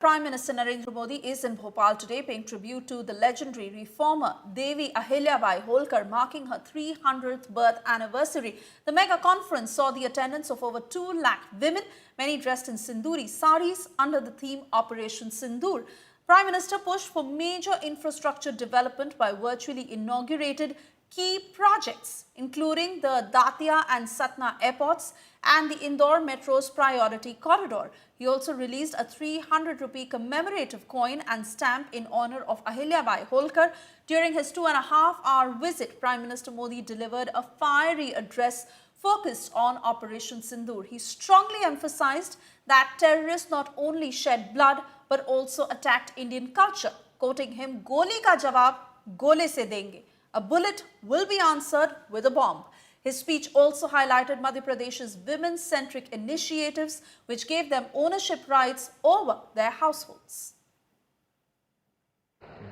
Prime Minister Narendra Modi is in Bhopal today paying tribute to the legendary reformer Devi Ahilyabai Holkar, marking her 300th birth anniversary. The mega conference saw the attendance of over 2 lakh women, many dressed in Sinduri saris under the theme Operation Sindoor. Prime Minister pushed for major infrastructure development by virtually inaugurated key projects, including the Datia and Satna airports and the Indore Metro's priority corridor. He also released a 300 rupee commemorative coin and stamp in honor of Ahilyabai Holkar. During his 2.5-hour visit, Prime Minister Modi delivered a fiery address focused on Operation Sindoor. He strongly emphasized that terrorists not only shed blood but also attacked Indian culture, quoting him, "Goli ka jawab gole se denge." A bullet will be answered with a bomb. His speech also highlighted Madhya Pradesh's women-centric initiatives, which gave them ownership rights over their households.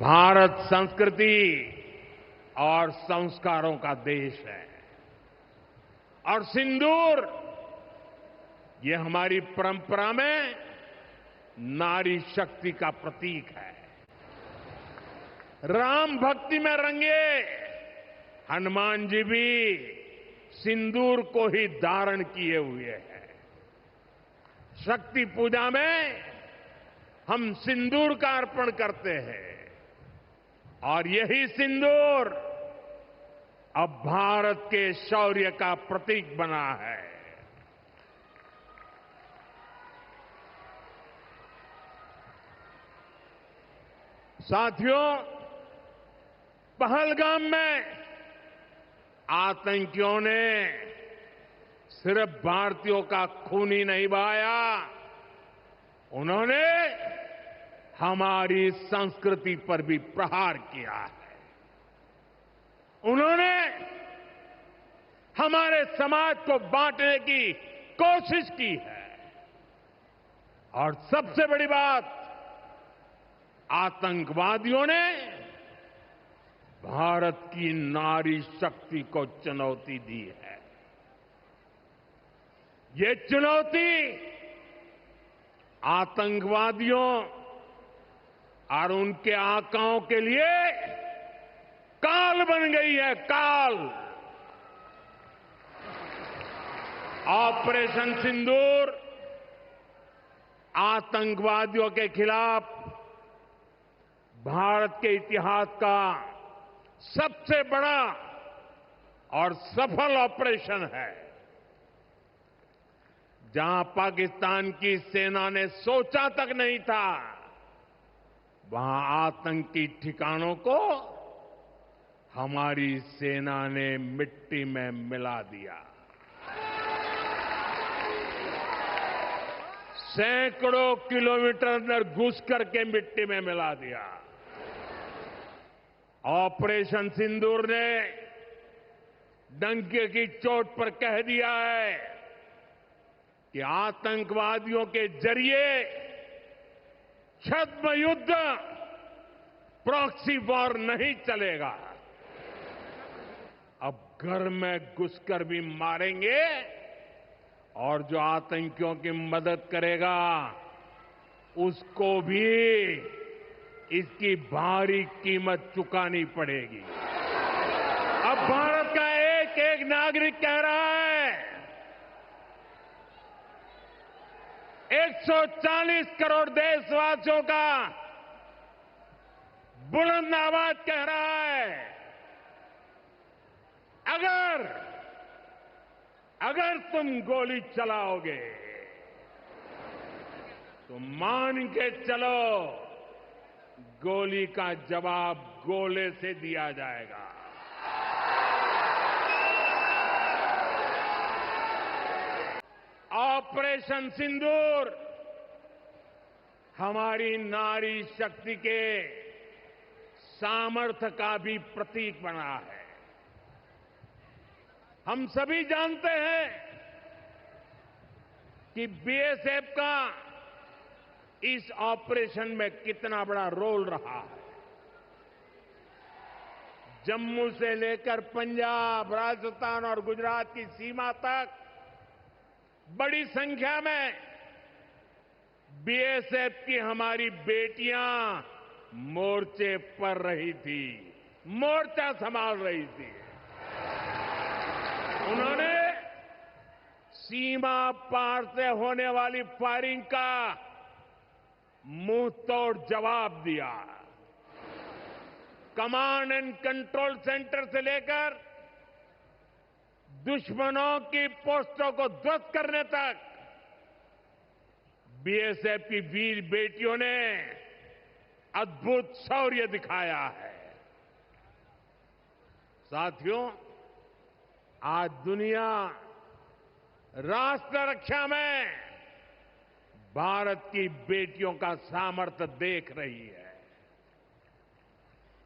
Bharat संस्कृति और संस्कारों का देश है और सिंदूर ये हमारी परंपरा में नारी शक्ति का प्रतीक है। राम भक्ति में रंगे हनुमान जी भी सिंदूर को ही धारण किए हुए हैं। शक्ति पूजा में हम सिंदूर का अर्पण करते हैं और यही सिंदूर अब भारत के शौर्य का प्रतीक बना है। साथियों, पहलगाम में आतंकियों ने सिर्फ भारतीयों का खून ही नहीं बहाया, उन्होंने हमारी संस्कृति पर भी प्रहार किया है। उन्होंने हमारे समाज को बांटने की कोशिश की है और सबसे बड़ी बात, आतंकवादियों ने भारत की नारी शक्ति को चुनौती दी है। ये चुनौती आतंकवादियों और उनके आकाओं के लिए काल बन गई है, काल। ऑपरेशन सिंदूर आतंकवादियों के खिलाफ भारत के इतिहास का सबसे बड़ा और सफल ऑपरेशन है। जहां पाकिस्तान की सेना ने सोचा तक नहीं था, वहां आतंकी ठिकानों को हमारी सेना ने मिट्टी में मिला दिया। सैकड़ों किलोमीटर अंदर घुस करके मिट्टी में मिला दिया। ऑपरेशन सिंदूर ने डंके की चोट पर कह दिया है कि आतंकवादियों के जरिए छद्म युद्ध, प्रॉक्सी वॉर नहीं चलेगा। अब घर में घुसकर भी मारेंगे और जो आतंकियों की मदद करेगा उसको भी इसकी भारी कीमत चुकानी पड़ेगी। अब भारत का एक एक नागरिक कह रहा है, 140 करोड़ देशवासियों का बुलंद आवाज कह रहा है, अगर तुम गोली चलाओगे तो मान के चलो, गोली का जवाब गोले से दिया जाएगा। ऑपरेशन सिंदूर हमारी नारी शक्ति के सामर्थ्य का भी प्रतीक बना है। हम सभी जानते हैं कि बीएसएफ का इस ऑपरेशन में कितना बड़ा रोल रहा है। जम्मू से लेकर पंजाब, राजस्थान और गुजरात की सीमा तक बड़ी संख्या में बीएसएफ की हमारी बेटियां मोर्चे पर रही थी, मोर्चा संभाल रही थी। उन्होंने सीमा पार से होने वाली फायरिंग का मुंह तोड़ जवाब दिया। कमांड एंड कंट्रोल सेंटर से लेकर दुश्मनों की पोस्टों को ध्वस्त करने तक बीएसएफ की वीर बेटियों ने अद्भुत शौर्य दिखाया है। साथियों, आज दुनिया राष्ट्र रक्षा में भारत की बेटियों का सामर्थ्य देख रही है।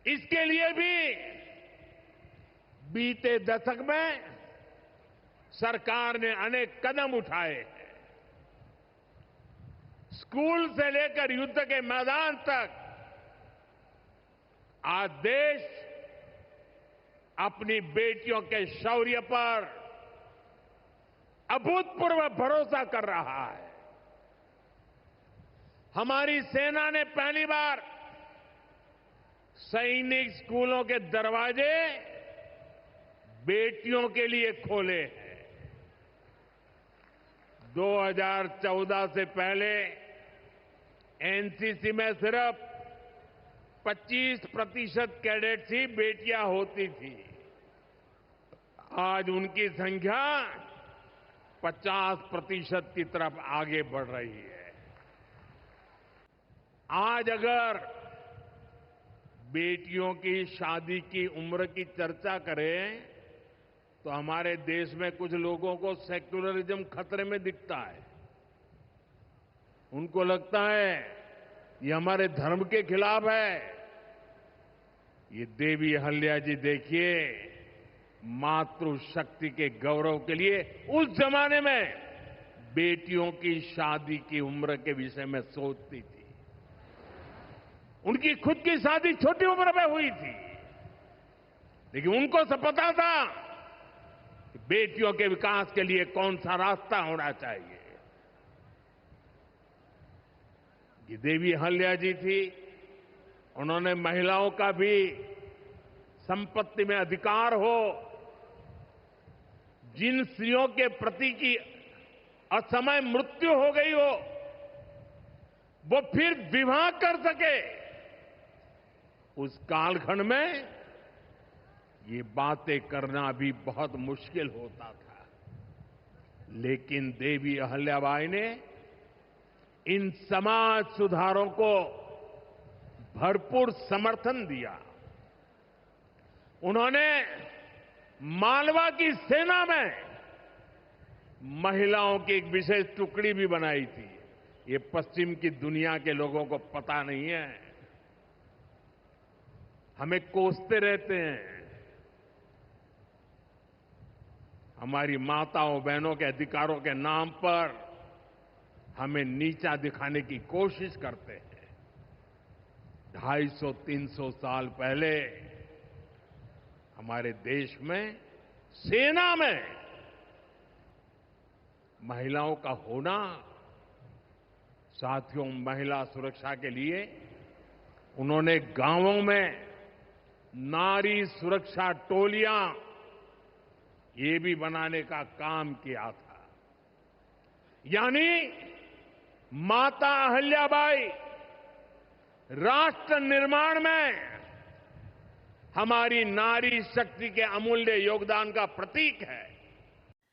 इसके लिए भी बीते दशक में सरकार ने अनेक कदम उठाए हैं। स्कूल से लेकर युद्ध के मैदान तक आज देश अपनी बेटियों के शौर्य पर अभूतपूर्व भरोसा कर रहा है। हमारी सेना ने पहली बार सैनिक स्कूलों के दरवाजे बेटियों के लिए खोले हैं। 2014 से पहले एनसीसी में सिर्फ 25% कैडेट्स ही बेटियां होती थी। आज उनकी संख्या 50% की तरफ आगे बढ़ रही है। आज अगर बेटियों की शादी की उम्र की चर्चा करें तो हमारे देश में कुछ लोगों को सेक्युलरिज्म खतरे में दिखता है। उनको लगता है ये हमारे धर्म के खिलाफ है। ये देवी अहल्या जी देखिए, मातृशक्ति के गौरव के लिए उस जमाने में बेटियों की शादी की उम्र के विषय में सोचती थी। उनकी खुद की शादी छोटी उम्र में हुई थी, लेकिन उनको सब पता था कि बेटियों के विकास के लिए कौन सा रास्ता होना चाहिए। ये देवी अहल्या जी थी, उन्होंने महिलाओं का भी संपत्ति में अधिकार हो, जिन स्त्रियों के प्रति की असमय मृत्यु हो गई हो वो फिर विवाह कर सके। उस कालखंड में ये बातें करना भी बहुत मुश्किल होता था, लेकिन देवी अहल्याबाई ने इन समाज सुधारों को भरपूर समर्थन दिया। उन्होंने मालवा की सेना में महिलाओं की एक विशेष टुकड़ी भी बनाई थी। ये पश्चिम की दुनिया के लोगों को पता नहीं है। हमें कोसते रहते हैं, हमारी माताओं बहनों के अधिकारों के नाम पर हमें नीचा दिखाने की कोशिश करते हैं। 250-300 साल पहले हमारे देश में सेना में महिलाओं का होना, साथियों, महिला सुरक्षा के लिए उन्होंने गांवों में नारी सुरक्षा टोलियां ये भी बनाने का काम किया था। यानी माता अहल्याबाई राष्ट्र निर्माण में हमारी नारी शक्ति के अमूल्य योगदान का प्रतीक है।